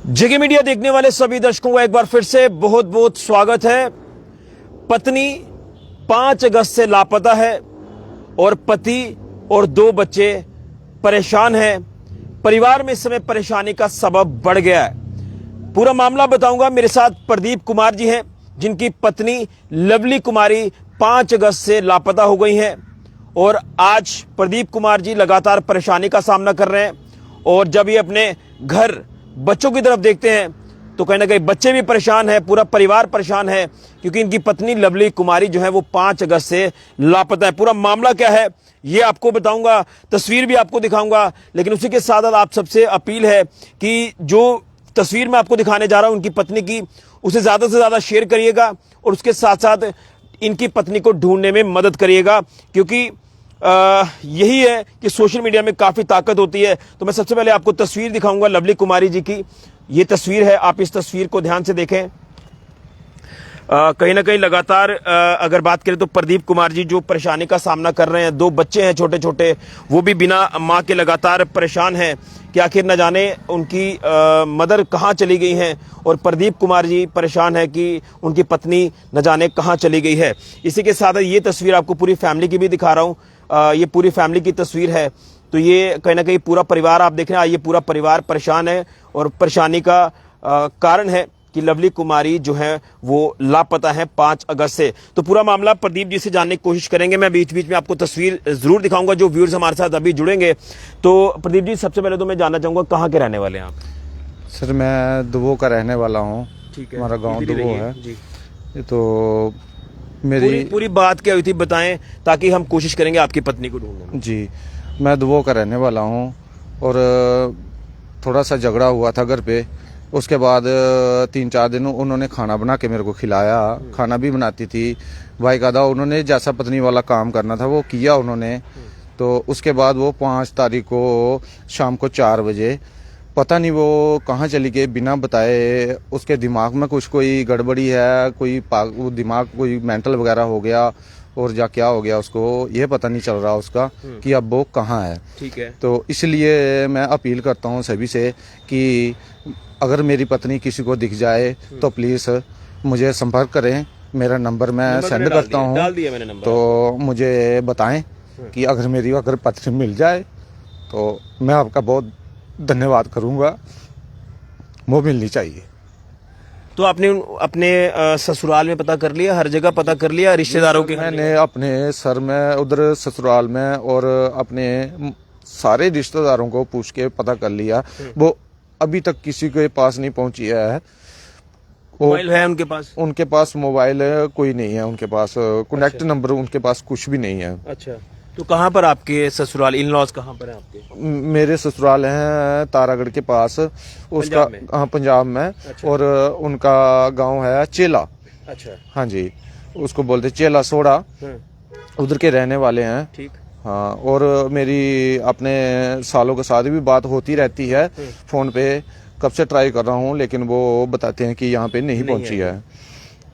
जेके media देखने वाले सभी दर्शकों का एक बार फिर से बहुत बहुत स्वागत है। पत्नी 5 अगस्त से लापता है और पति और 2 बच्चे परेशान हैं। परिवार में इस समय परेशानी का सबब बढ़ गया है। पूरा मामला बताऊंगा। मेरे साथ प्रदीप कुमार जी हैं, जिनकी पत्नी लवली कुमारी 5 अगस्त से लापता हो गई हैं और आज प्रदीप कुमार जी लगातार परेशानी का सामना कर रहे हैं। और जब ये अपने घर बच्चों की तरफ देखते हैं तो कहीं ना कहीं बच्चे भी परेशान हैं, पूरा परिवार परेशान है, क्योंकि इनकी पत्नी लवली कुमारी जो है वो 5 अगस्त से लापता है। पूरा मामला क्या है ये आपको बताऊंगा, तस्वीर भी आपको दिखाऊंगा, लेकिन उसी के साथ साथ आप सबसे अपील है कि जो तस्वीर मैं आपको दिखाने जा रहा हूं उनकी पत्नी की, उसे ज्यादा से ज्यादा शेयर करिएगा और उसके साथ साथ इनकी पत्नी को ढूंढने में मदद करिएगा, क्योंकि यही है कि सोशल मीडिया में काफी ताकत होती है। तो मैं सबसे पहले आपको तस्वीर दिखाऊंगा लवली कुमारी जी की। ये तस्वीर है, आप इस तस्वीर को ध्यान से देखें। कहीं ना कहीं लगातार अगर बात करें तो प्रदीप कुमार जी जो परेशानी का सामना कर रहे हैं, 2 बच्चे हैं छोटे छोटे, वो भी बिना मां के लगातार परेशान हैं कि आखिर न जाने उनकी मदर कहां चली गई हैं, और प्रदीप कुमार जी परेशान है कि उनकी पत्नी न जाने कहां चली गई है। इसी के साथ ये तस्वीर आपको पूरी फैमिली की भी दिखा रहा हूं। ये पूरी फैमिली की तस्वीर है। तो ये कहीं ना कहीं पूरा परिवार आप देख रहे हैं, ये पूरा परिवार परेशान है और परेशानी का कारण है कि लवली कुमारी जो है वो लापता है 5 अगस्त से। तो पूरा मामला प्रदीप जी से जानने की कोशिश करेंगे। मैं बीच बीच में आपको तस्वीर जरूर दिखाऊंगा जो व्यूअर्स हमारे साथ अभी जुड़ेंगे। तो प्रदीप जी, सबसे पहले तो मैं जानना चाहूंगा कहाँ के रहने वाले हैं आप? सर, मैं दुबो का रहने वाला हूँ। ठीक है, हमारा गांव दुबो है जी। तो मेरी पूरी बात क्या हुई थी बताएं, ताकि हम कोशिश करेंगे आपकी पत्नी को ढूंढने में। जी, मैं दुबो का रहने वाला हूँ और थोड़ा सा झगड़ा हुआ था घर पे। उसके बाद 3-4 दिन उन्होंने खाना बना के मेरे को खिलाया। खाना भी बनाती थी बाकायदा। उन्होंने जैसा पत्नी वाला काम करना था वो किया उन्होंने। तो उसके बाद वो 5 तारीख को शाम को 4 बजे पता नहीं वो कहाँ चली गई बिना बताए। उसके दिमाग में कुछ कोई गड़बड़ी है, वो दिमाग कोई मेंटल वगैरह हो गया और जा क्या हो गया उसको ये पता नहीं चल रहा उसका कि अब वो कहाँ है। ठीक है। तो इसलिए मैं अपील करता हूँ सभी से कि अगर मेरी पत्नी किसी को दिख जाए तो प्लीज मुझे संपर्क करें। मेरा नंबर मैं सेंड करता हूँ, डाल दिया मैंने नंबर। तो मुझे बताएं कि अगर पत्नी मिल जाए तो मैं आपका बहुत धन्यवाद करूंगा। वो मिलनी चाहिए। तो आपने अपने ससुराल में पता कर लिया, हर जगह पता कर लिया, रिश्तेदारों के? मैंने अपने सर में उधर ससुराल में और अपने सारे रिश्तेदारों को पूछ के पता कर लिया। वो अभी तक किसी के पास नहीं पहुंची है। मोबाइल है उनके पास? उनके पास मोबाइल कोई नहीं है उनके पास। कॉन्टेक्ट नंबर उनके पास कुछ भी नहीं है। अच्छा, तो कहाँ पर आपके ससुराल, इन लॉज कहाँ पर है आपके? मेरे ससुराल हैं तारागढ़ के पास, उसका हाँ पंजाब में। अच्छा। और उनका गांव है चेला। अच्छा। हाँ जी, उसको बोलते चेला सोड़ा। उधर के रहने वाले हैं। ठीक। हाँ, और मेरी अपने सालों के साथ भी बात होती रहती है फोन पे। कब से ट्राई कर रहा हूँ लेकिन वो बताते हैं कि यहाँ पे नहीं पहुंची है।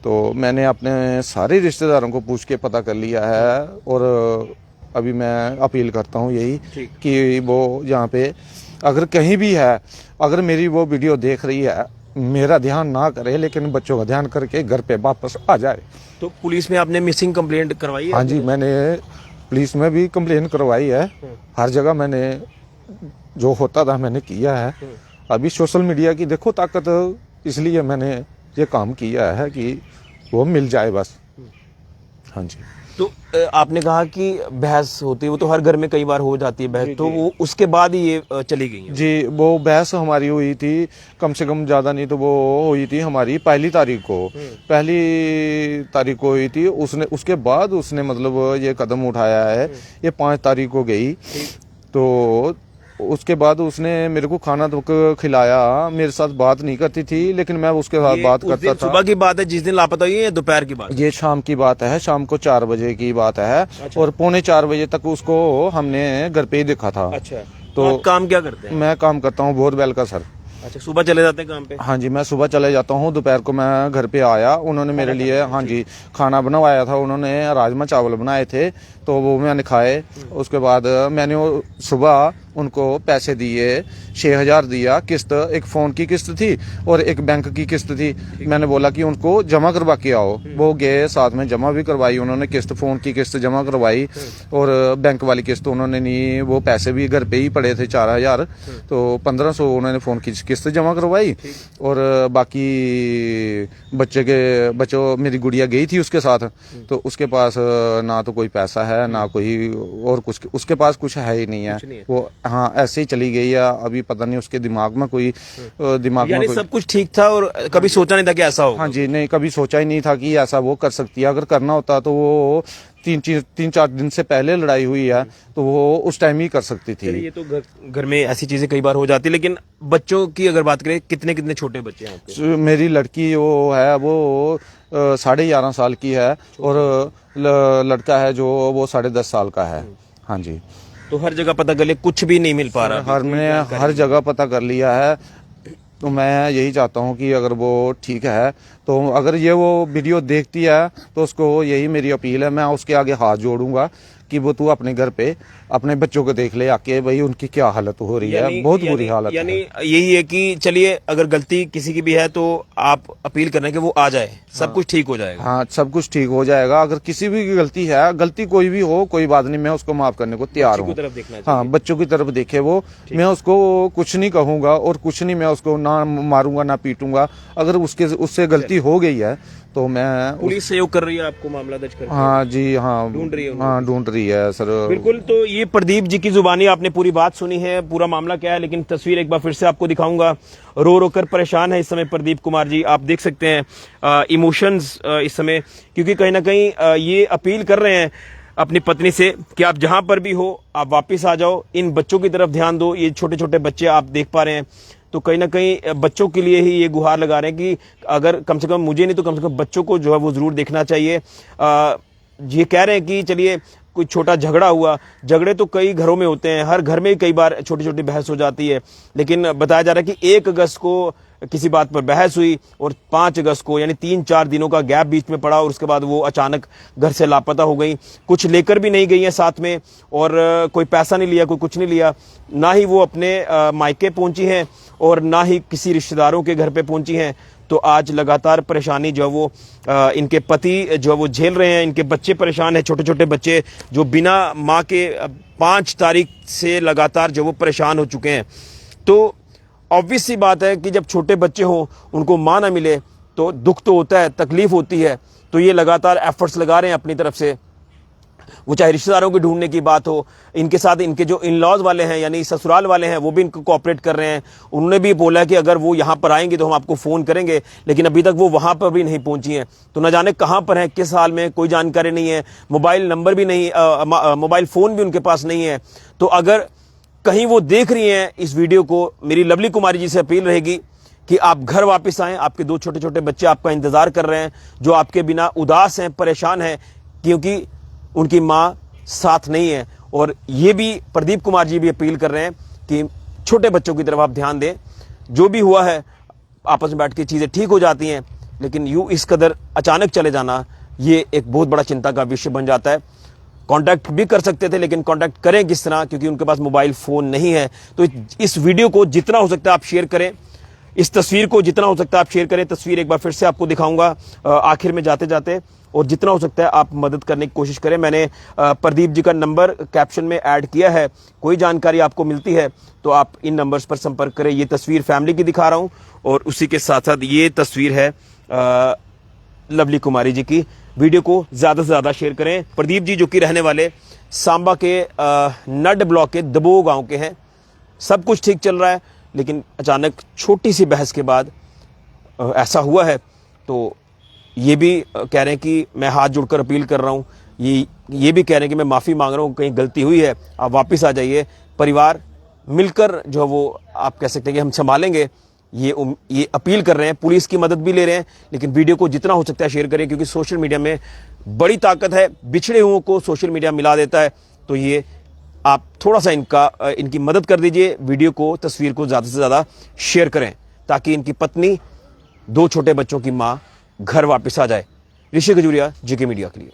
तो मैंने अपने सारे रिश्तेदारों को पूछ के पता कर लिया है और अभी मैं अपील करता हूँ यही कि वो यहाँ पे अगर कहीं भी है, अगर मेरी वो वीडियो देख रही है, मेरा ध्यान ना करे लेकिन बच्चों का ध्यान करके घर पे वापस आ जाए। तो पुलिस में आपने मिसिंग कंप्लेंट करवाई है? हाँ जी, मैंने पुलिस में भी कंप्लेन करवाई है। हर जगह मैंने जो होता था मैंने किया है। अभी सोशल मीडिया की देखो ताकत, इसलिए मैंने ये काम किया है कि वो मिल जाए बस। हाँ जी। तो आपने कहा कि बहस होती है, वो तो हर घर में कई बार हो जाती है बहस, तो वो उसके बाद ही ये चली गई है? जी, वो बहस हमारी हुई थी कम से कम, ज्यादा नहीं तो वो हुई थी हमारी 1 तारीख को। 1 तारीख को हुई थी। उसके बाद उसने मतलब ये कदम उठाया है। ये 5 तारीख को गई, तो उसके बाद उसने मेरे को खाना तो खिलाया। मेरे साथ बात नहीं करती थी लेकिन मैं उसके साथ बात करता था। सुबह की बात है जिस दिन लापता हुई है या दोपहर की बात? ये शाम की बात है, शाम को 4 बजे की बात है। अच्छा। और 3:45 बजे तक उसको हमने घर पे ही देखा था। अच्छा, तो आप काम क्या करते हैं? मैं काम करता हूँ बोरवेल का सर। अच्छा, सुबह चले जाते हैं काम पे? हाँ जी, मैं सुबह चले जाता हूँ। दोपहर को मैं घर पे आया, उन्होंने मेरे लिए हाँ जी खाना बनवाया था। उन्होंने राजमा चावल बनाए थे तो वो मैंने खाए। उसके बाद मैंने सुबह उनको पैसे दिए, 6,000 दिया किस्त, एक फ़ोन की किस्त थी और एक बैंक की किस्त थी। मैंने बोला कि उनको जमा करवा के आओ, वो गए, साथ में जमा भी करवाई उन्होंने किस्त, फ़ोन की किस्त जमा करवाई और बैंक वाली किस्त उन्होंने नहीं, वो पैसे भी घर पे ही पड़े थे 4,000, तो 1,500 उन्होंने फ़ोन की किस्त जमा करवाई और बाकी बच्चों मेरी गुड़िया गई थी उसके साथ, तो उसके पास ना तो कोई पैसा है ना कोई और कुछ, उसके पास कुछ है ही नहीं है। वो हाँ ऐसे ही चली गई है। अभी पता नहीं उसके दिमाग में कोई यानी सब कुछ ठीक था और कभी सोचा नहीं था कि ऐसा होगा। हाँ जी, नहीं कभी सोचा ही नहीं था कि ऐसा वो कर सकती है। अगर करना होता तो वो 3-4 दिन से पहले लड़ाई हुई है तो वो उस टाइम ही कर सकती थी। ये तो घर में ऐसी चीजें कई बार हो जाती है। लेकिन बच्चों की अगर बात करें, कितने कितने छोटे बच्चे हैं आपके? मेरी लड़की वो है वो 11.5 साल की है और लड़का है जो वो 10.5 साल का है। हाँ जी। तो हर जगह पता कर ले, कुछ भी नहीं मिल पा रहा? हर जगह पता कर लिया है। तो मैं यही चाहता हूँ कि अगर वो ठीक है तो अगर ये वो वीडियो देखती है तो उसको यही मेरी अपील है, मैं उसके आगे हाथ जोड़ूंगा कि वो तू अपने घर पे अपने बच्चों को देख ले आके, भाई उनकी क्या हालत हो रही है, बहुत बुरी हालत है। यानी यही है कि चलिए अगर गलती किसी की भी है तो आप अपील करना कि वो आ जाए, सब कुछ ठीक हो जाएगा। हाँ सब कुछ ठीक हो जाएगा। अगर किसी भी की गलती है, गलती कोई भी हो, कोई बात नहीं, मैं उसको माफ करने को तैयार हूँ। हाँ बच्चों की तरफ देखे वो, मैं उसको कुछ नहीं कहूंगा और कुछ नहीं, मैं उसको ना मारूंगा ना पीटूंगा। अगर उससे गलती हो गई है तो मैं पुलिस सहयोग कर रही है आपको मामला दर्ज करके? हाँ जी, हाँ ढूंढ रही है? हाँ ढूंढ रही है सर। बिल्कुल। तो ये प्रदीप जी की जुबानी आपने पूरी बात सुनी है, पूरा मामला क्या है, लेकिन तस्वीर एक बार फिर से आपको दिखाऊंगा। रो रो कर परेशान है इस समय प्रदीप कुमार जी, आप देख सकते हैं इमोशंस इस समय, क्योंकि कहीं ना कहीं ये अपील कर रहे हैं अपनी पत्नी से कि आप जहां पर भी हो आप वापस आ जाओ, इन बच्चों की तरफ ध्यान दो। ये छोटे छोटे बच्चे आप देख पा रहे हैं, तो कहीं ना कहीं बच्चों के लिए ही ये गुहार लगा रहे हैं कि अगर कम से कम मुझे नहीं तो कम से कम बच्चों को जो है वो जरूर देखना चाहिए। ये कह रहे हैं कि चलिए कोई छोटा झगड़ा हुआ, झगड़े तो कई घरों में होते हैं, हर घर में कई बार छोटी छोटी बहस हो जाती है, लेकिन बताया जा रहा है कि 1 अगस्त को किसी बात पर बहस हुई और 5 अगस्त को यानी 3-4 दिनों का गैप बीच में पड़ा और उसके बाद वो अचानक घर से लापता हो गई। कुछ लेकर भी नहीं गई हैं साथ में और कोई पैसा नहीं लिया, कोई कुछ नहीं लिया, ना ही वो अपने मायके पहुंची हैं और ना ही किसी रिश्तेदारों के घर पे पहुंची हैं। तो आज लगातार परेशानी जो वो इनके पति जो वो झेल रहे हैं, इनके बच्चे परेशान हैं, छोटे छोटे बच्चे जो बिना माँ के 5 तारीख से लगातार जो वो परेशान हो चुके हैं। तो ऑब्वियस सी बात है कि जब छोटे बच्चे हों उनको माँ ना मिले तो दुख तो होता है, तकलीफ होती है। तो ये लगातार एफर्ट्स लगा रहे हैं अपनी तरफ से, वो चाहे रिश्तेदारों की ढूंढने की बात हो, इनके साथ इनके जो इन लॉज वाले हैं यानी ससुराल वाले हैं वो भी इनको कोऑपरेट कर रहे हैं। उन्होंने भी बोला है कि अगर वो यहाँ पर आएंगे तो हम आपको फ़ोन करेंगे, लेकिन अभी तक वो वहाँ पर भी नहीं पहुंची हैं। तो न जाने कहाँ पर हैं, किस हाल में, कोई जानकारी नहीं है, मोबाइल नंबर भी नहीं, मोबाइल फ़ोन भी उनके पास नहीं है। तो अगर कहीं वो देख रही हैं इस वीडियो को, मेरी लवली कुमारी जी से अपील रहेगी कि आप घर वापस आएँ। आपके 2 छोटे छोटे बच्चे आपका इंतज़ार कर रहे हैं जो आपके बिना उदास हैं, परेशान हैं, क्योंकि उनकी माँ साथ नहीं है। और ये भी प्रदीप कुमार जी भी अपील कर रहे हैं कि छोटे बच्चों की तरफ आप ध्यान दें। जो भी हुआ है आपस में बैठ के चीज़ें ठीक हो जाती हैं, लेकिन यूँ इस कदर अचानक चले जाना ये एक बहुत बड़ा चिंता का विषय बन जाता है। कांटेक्ट भी कर सकते थे, लेकिन कांटेक्ट करें किस तरह, क्योंकि उनके पास मोबाइल फ़ोन नहीं है। तो इस वीडियो को जितना हो सकता है आप शेयर करें, इस तस्वीर को जितना हो सकता है आप शेयर करें। तस्वीर एक बार फिर से आपको दिखाऊंगा आखिर में जाते जाते, और जितना हो सकता है आप मदद करने की कोशिश करें। मैंने प्रदीप जी का नंबर कैप्शन में ऐड किया है, कोई जानकारी आपको मिलती है तो आप इन नंबर्स पर संपर्क करें। ये तस्वीर फैमिली की दिखा रहा हूं और उसी के साथ साथ ये तस्वीर है लवली कुमारी जी की। वीडियो को ज़्यादा से ज़्यादा शेयर करें। प्रदीप जी जो कि रहने वाले सांबा के नड ब्लॉक के दबो गाँव के हैं। सब कुछ ठीक चल रहा है, लेकिन अचानक छोटी सी बहस के बाद ऐसा हुआ है। तो ये भी कह रहे हैं कि मैं हाथ जोड़कर अपील कर रहा हूँ, ये भी कह रहे हैं कि मैं माफ़ी मांग रहा हूँ, कहीं गलती हुई है, आप वापस आ जाइए। परिवार मिलकर जो वो आप कह सकते हैं कि हम संभालेंगे, ये अपील कर रहे हैं। पुलिस की मदद भी ले रहे हैं, लेकिन वीडियो को जितना हो सकता है शेयर करें, क्योंकि सोशल मीडिया में बड़ी ताकत है, बिछड़े हुओं को सोशल मीडिया मिला देता है। तो ये आप थोड़ा सा इनकी मदद कर दीजिए, वीडियो को, तस्वीर को ज़्यादा से ज़्यादा शेयर करें, ताकि इनकी पत्नी, 2 छोटे बच्चों की माँ घर वापस आ जाए। ऋषि खजूरिया, जीके मीडिया के लिए।